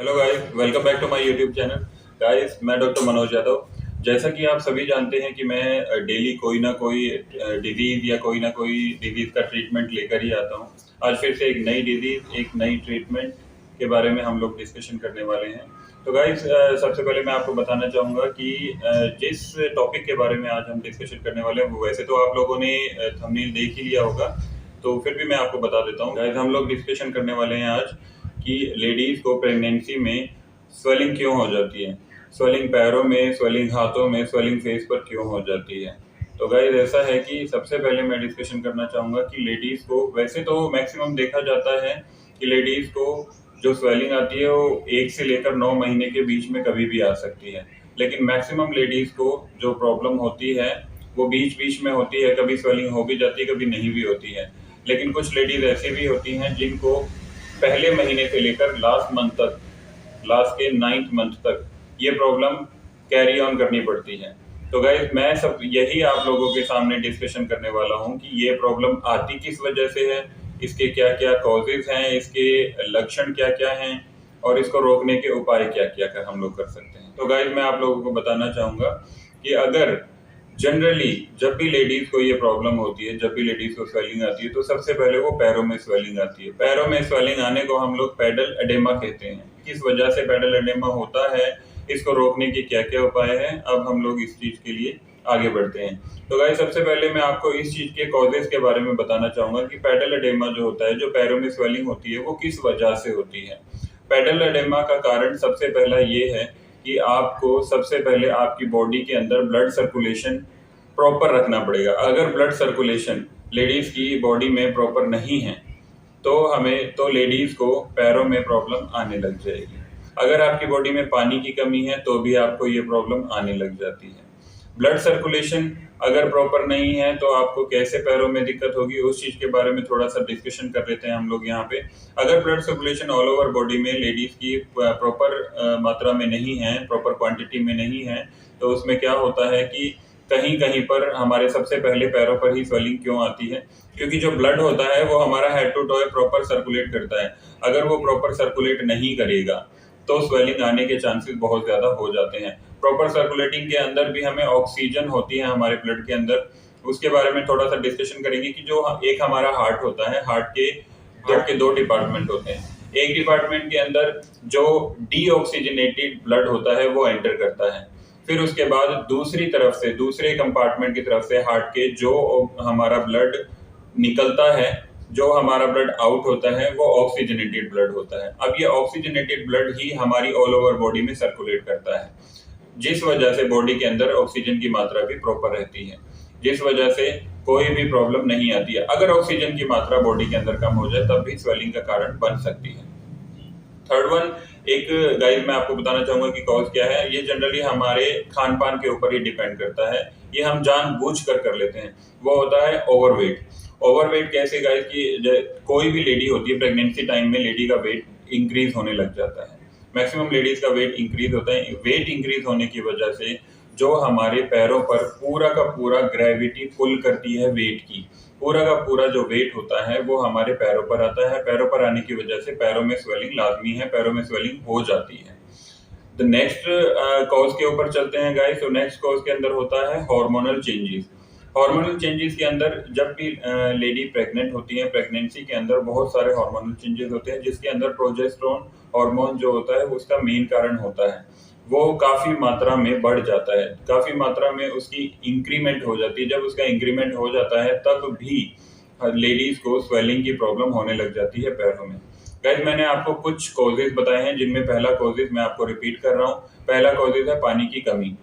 Hello guys, welcome back to my YouTube channel. Guys, मैं doctor Manoj Yadav. जैसा कि आप सभी जानते हैं कि मैं डेली कोई ना कोई डिजीज़ या कोई ना कोई डिजीज़ का ट्रीटमेंट लेकर ही आता हूं। आज फिर से एक नई डिजीज़, एक नई ट्रीटमेंट के बारे में हम लोग डिस्कशन करने वाले हैं। तो गाइस, सबसे पहले मैं आपको बताना चाहूँगा कि जिस टॉपिक के बारे में आज हम डिस्कशन करने वाले हैं, वो वैसे तो आप लोगों ने थंबनेल देख ही लिया होगा, तो फिर भी मैं आपको बता देता हूँ। गाइस, हम लोग डिस्कशन करने वाले हैं आज कि लेडीज़ को प्रेगनेंसी में स्वेलिंग क्यों हो जाती है। स्वेलिंग पैरों में, स्वेलिंग हाथों में, स्वेलिंग फेस पर क्यों हो जाती है। तो गाइस, ऐसा है कि सबसे पहले मैं डिस्कशन करना चाहूँगा कि लेडीज़ को वैसे तो मैक्सिमम देखा जाता है कि लेडीज़ को जो स्वेलिंग आती है वो 1 से लेकर 9 महीने के बीच में कभी भी आ सकती है। लेकिन मैक्सिमम लेडीज़ को जो प्रॉब्लम होती है वो बीच-बीच में होती है, कभी स्वेलिंग हो भी जाती है, कभी नहीं भी होती है। लेकिन कुछ लेडीज़ ऐसी भी होती हैं जिनको पहले महीने से लेकर लास्ट मंथ तक, लास्ट के 9th मंथ तक ये प्रॉब्लम कैरी ऑन करनी पड़ती है। तो गाइस, मैं सब यही आप लोगों के सामने डिस्कशन करने वाला हूँ कि ये प्रॉब्लम आती किस वजह से है, इसके क्या-क्या कॉजेज़ हैं, इसके लक्षण क्या-क्या हैं और इसको रोकने के उपाय क्या-क्या कर हम लोग कर सकते हैं। तो गाइस, मैं आप लोगों को बताना चाहूँगा कि अगर जनरली जब भी लेडीज़ को ये प्रॉब्लम होती है, जब भी लेडीज़ को स्वेलिंग आती है, तो सबसे पहले वो पैरों में स्वेलिंग आती है। पैरों में स्वेलिंग आने को हम लोग पैडल एडेमा कहते हैं। किस वजह से पैडल एडेमा होता है, इसको रोकने के क्या-क्या उपाय हैं, अब हम लोग इस चीज़ के लिए आगे बढ़ते हैं। तो गाइस, सबसे पहले मैं आपको इस चीज़ के कॉजेज़ के बारे में बताना चाहूँगा कि पैडल एडेमा जो होता है, जो पैरों में स्वेलिंग होती है, वो किस वजह से होती है। पैडल एडेमा का कारण सबसे पहला ये है कि आपको सबसे पहले आपकी बॉडी के अंदर ब्लड सर्कुलेशन प्रॉपर रखना पड़ेगा। अगर ब्लड सर्कुलेशन लेडीज़ की बॉडी में प्रॉपर नहीं है, तो लेडीज़ को पैरों में प्रॉब्लम आने लग जाएगी। अगर आपकी बॉडी में पानी की कमी है, तो भी आपको ये प्रॉब्लम आने लग जाती है। ब्लड सर्कुलेशन अगर प्रॉपर नहीं है, तो आपको कैसे पैरों में दिक्कत होगी, उस चीज़ के बारे में थोड़ा-सा डिस्कशन कर लेते हैं हम लोग यहाँ पे। अगर blood circulation all over body में लेडीज़ की प्रॉपर मात्रा में नहीं है, प्रॉपर क्वांटिटी में नहीं है, तो उसमें क्या होता है कि कहीं-कहीं पर हमारे सबसे पहले पैरों पर ही स्वेलिंग क्यों आती है? क्योंकि जो ब्लड होता है वो हमारा head to toe proper circulate करता है। अगर वो प्रॉपर सर्कुलेट नहीं करेगा, तो स्वेलिंग आने के चांसेस बहुत ज़्यादा हो जाते हैं। प्रॉपर सर्कुलेटिंग के अंदर भी हमें ऑक्सीजन होती है हमारे ब्लड के अंदर, उसके बारे में थोड़ा-सा डिस्कशन करेंगे कि जो एक हमारा हार्ट होता है, हार्ट के 2 डिपार्टमेंट होते हैं। एक डिपार्टमेंट के अंदर जो डीऑक्सीजनेटेड ब्लड होता है वो एंटर करता है। फिर उसके बाद दूसरी तरफ से, दूसरे कंपार्टमेंट की तरफ से हार्ट के जो हमारा ब्लड निकलता है, जो हमारा ब्लड आउट होता है, वो ऑक्सीजनेटेड ब्लड होता है। अब ये ऑक्सीजनेटेड ब्लड ही हमारी ऑल ओवर बॉडी में सर्कुलेट करता है, जिस वजह से बॉडी के अंदर ऑक्सीजन की मात्रा भी प्रॉपर रहती है, जिस वजह से कोई भी प्रॉब्लम नहीं आती है। अगर ऑक्सीजन की मात्रा बॉडी के अंदर कम हो जाए, तब भी स्वेलिंग का कारण बन सकती है। थर्ड वन, एक गाइस, मैं आपको बताना चाहूँगा कि कॉज़ क्या है। ये जनरली हमारे खान-पान के ऊपर ही डिपेंड करता है। ये हम जानबूझकर कर लेते हैं। वो होता है ओवरवेट। ओवरवेट कैसे गाइस कि ज कोई भी लेडी होती है, प्रेगनेंसी टाइम में लेडी का वेट इंक्रीज़ होने लग जाता है। मैक्सिमम लेडीज़ का वेट इंक्रीज़ होता है। वेट इंक्रीज़ होने की वजह से जो हमारे पैरों पर पूरा का पूरा ग्रेविटी पुल करती है वेट की। पूरा का पूरा जो वेट होता है वो हमारे पैरों पर आता है। पैरों पर आने की वजह से पैरों में स्वेलिंग लाज़मी है, पैरों में स्वेलिंग हो जाती है। द नेक्स्ट कॉज़ के ऊपर चलते हैं गाइस। तो नेक्स्ट कॉज़ के अंदर होता है हार्मोनल चेंजेस। हार्मोनल चेंजेस के अंदर जब भी लेडी प्रेग्नेंट होती है, प्रेगनेंसी के अंदर बहुत सारे हार्मोनल चेंजेस होते हैं, जिसके अंदर प्रोजेस्टेरोन हार्मोन जो होता है उसका मेन कारण होता है। वो काफ़ी मात्रा में बढ़ जाता है, काफ़ी मात्रा में उसकी इंक्रीमेंट हो जाती है। जब उसका इंक्रीमेंट हो जाता है, तब भी लेडीज़ को स्वेलिंग की प्रॉब्लम होने लग जाती है पैरों में। गाइस, मैंने आपको कुछ कॉजेज़ बताए हैं, जिनमें पहला कॉजेज़ मैं आपको रिपीट कर रहा हूँ। पहला कॉजेज़ है पानी की कमी।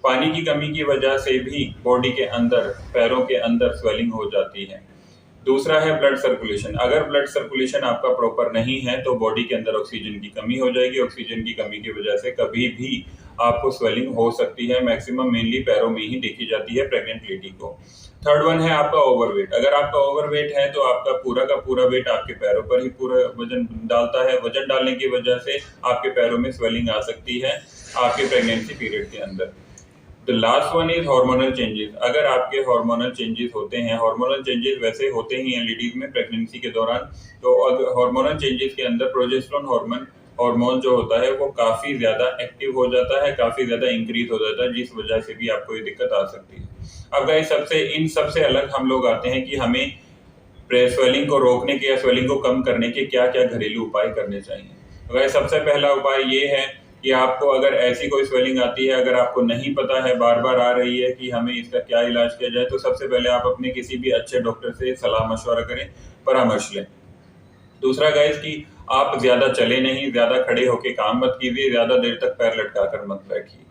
पानी की कमी की वजह से भी बॉडी के अंदर, पैरों के अंदर स्वेलिंग हो जाती है। दूसरा है ब्लड सर्कुलेशन। अगर ब्लड सर्कुलेशन आपका प्रॉपर नहीं है, तो बॉडी के अंदर ऑक्सीजन की कमी हो जाएगी। ऑक्सीजन की कमी की वजह से कभी भी आपको स्वेलिंग हो सकती है। मैक्सिमम मेनली पैरों में ही देखी जाती है प्रेग्नेंट लेडी को। थर्ड वन है आपका ओवरवेट। अगर आपका ओवरवेट है, तो आपका पूरा का पूरा वेट आपके पैरों पर ही पूरा वजन डालता है। वजन डालने की वजह से आपके पैरों में स्वेलिंग आ सकती है आपके प्रेगनेंसी पीरियड के अंदर। The last one is hormonal changes. अगर आपके हार्मोनल चेंजेस होते हैं, हार्मोनल चेंजेस वैसे होते ही हैं लेडीज में प्रेगनेंसी के दौरान, तो हार्मोनल चेंजेस के अंदर प्रोजेस्टेरोन हार्मोन हार्मोन जो होता है वो काफ़ी ज़्यादा एक्टिव हो जाता है, काफ़ी ज़्यादा इंक्रीज़ हो जाता है, जिस वजह से भी आपको ये दिक्कत आ सकती है। अब गाइस इन सबसे अलग हम लोग आते हैं कि हमें स्वेलिंग को रोकने के या स्वेलिंग को कम करने के क्या-क्या घरेलू उपाय करने चाहिए। तो गाइस सबसे पहला उपाय ये है कि आपको अगर ऐसी कोई स्वेलिंग आती है, अगर आपको नहीं पता है, बार-बार आ रही है कि हमें इसका क्या इलाज किया जाए, तो सबसे पहले आप अपने किसी भी अच्छे डॉक्टर से सलाह-मशवरा करें, परामर्श लें। दूसरा गाइस कि आप ज़्यादा चले नहीं, ज़्यादा खड़े होके काम मत कीजिए, ज़्यादा देर तक पैर लटकाकर मत बैठिए।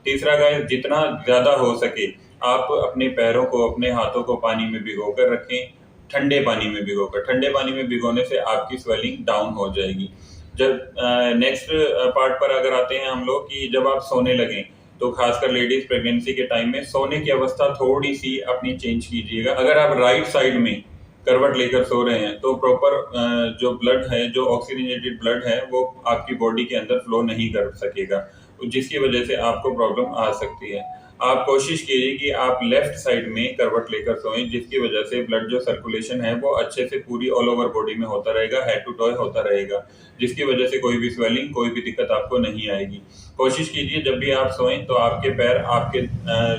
तीसरा गाइस जितना ज़्यादा हो सके आप अपने पैरों को, अपने हाथों को पानी में भिगोकर रखें, ठंडे पानी में भिगोकर। ठंडे पानी में भिगोने से आपकी स्वेलिंग डाउन हो जाएगी। जब नेक्स्ट पार्ट पर अगर आते हैं हम लोग कि जब आप सोने लगें, तो खासकर लेडीज़ प्रेगनेंसी के टाइम में सोने की अवस्था थोड़ी-सी अपनी चेंज कीजिएगा। अगर आप राइट साइड में करवट लेकर सो रहे हैं, तो प्रॉपर जो ब्लड है, जो ऑक्सीजनेटेड ब्लड है, वो आपकी बॉडी के अंदर फ्लो नहीं कर सकेगा, जिसकी वजह से आपको प्रॉब्लम आ सकती है। आप कोशिश कीजिए कि आप लेफ्ट साइड में करवट लेकर सोएं, जिसकी वजह से ब्लड जो सर्कुलेशन है वो अच्छे से पूरी ऑल ओवर बॉडी में होता रहेगा, हेड टू टॉय होता रहेगा, जिसकी वजह से कोई भी स्वेलिंग, कोई भी दिक्कत आपको नहीं आएगी। कोशिश कीजिए जब भी आप सोएं तो आपके पैर आपके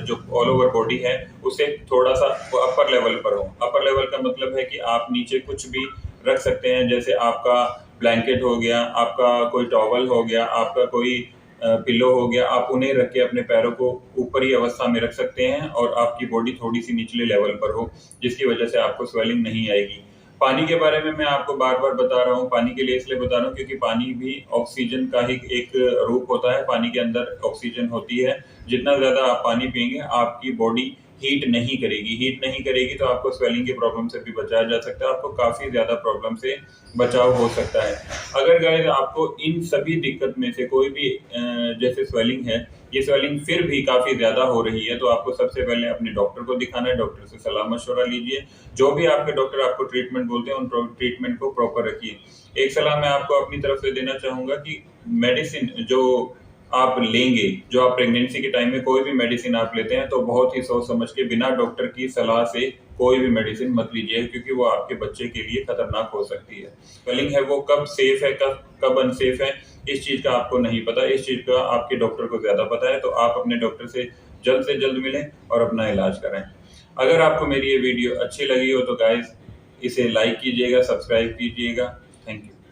जो ऑल ओवर बॉडी है उससे थोड़ा-सा अपर लेवल पर हो। अपर लेवल का मतलब है कि आप नीचे कुछ भी रख सकते हैं, जैसे आपका ब्लैंकेट हो गया, आपका कोई टॉवल हो गया, आपका कोई पिलो हो गया, आप उन्हें रख के अपने पैरों को ऊपरी अवस्था में रख सकते हैं और आपकी बॉडी थोड़ी-सी निचले लेवल पर हो, जिसकी वजह से आपको स्वेलिंग नहीं आएगी। पानी के बारे में मैं आपको बार-बार बता रहा हूँ, पानी के लिए इसलिए बता रहा हूँ क्योंकि पानी भी ऑक्सीजन का ही एक रूप होता है, पानी के अंदर ऑक्सीजन होती है। जितना ज़्यादा आप पानी पिएँगे, आपकी बॉडी हीट नहीं करेगी। हीट नहीं करेगी तो आपको स्वेलिंग की प्रॉब्लम से भी बचाया जा सकता है, आपको काफ़ी ज़्यादा प्रॉब्लम से बचाव हो सकता है। अगर गाइस आपको इन सभी दिक्कत में से कोई भी जैसे स्वेलिंग है, ये स्वेलिंग फिर भी काफ़ी ज़्यादा हो रही है, तो आपको सबसे पहले अपने डॉक्टर को दिखाना है, डॉक्टर से सलाह-मशवरा लीजिए। जो भी आपके डॉक्टर आपको ट्रीटमेंट बोलते हैं, उन ट्रीटमेंट को प्रॉपर रखिए। एक सलाह मैं आपको अपनी तरफ से देना चाहूँगा कि मेडिसिन जो आप लेंगे, जो आप प्रेगनेंसी के टाइम में कोई भी मेडिसिन आप लेते हैं, तो बहुत ही सोच समझ के बिना डॉक्टर की सलाह से कोई भी मेडिसिन मत लीजिए, क्योंकि वो आपके बच्चे के लिए खतरनाक हो सकती है। स्वेलिंग है वो कब सेफ है, कब अनसेफ है, इस चीज़ का आपको नहीं पता, इस चीज़ का आपके डॉक्टर को ज़्यादा पता है, तो आप अपने डॉक्टर से जल्द मिलें और अपना इलाज कराएँ। अगर आपको मेरी ये वीडियो अच्छी लगी हो तो गाइज़ इसे लाइक कीजिएगा, सब्सक्राइब कीजिएगा। Thank you.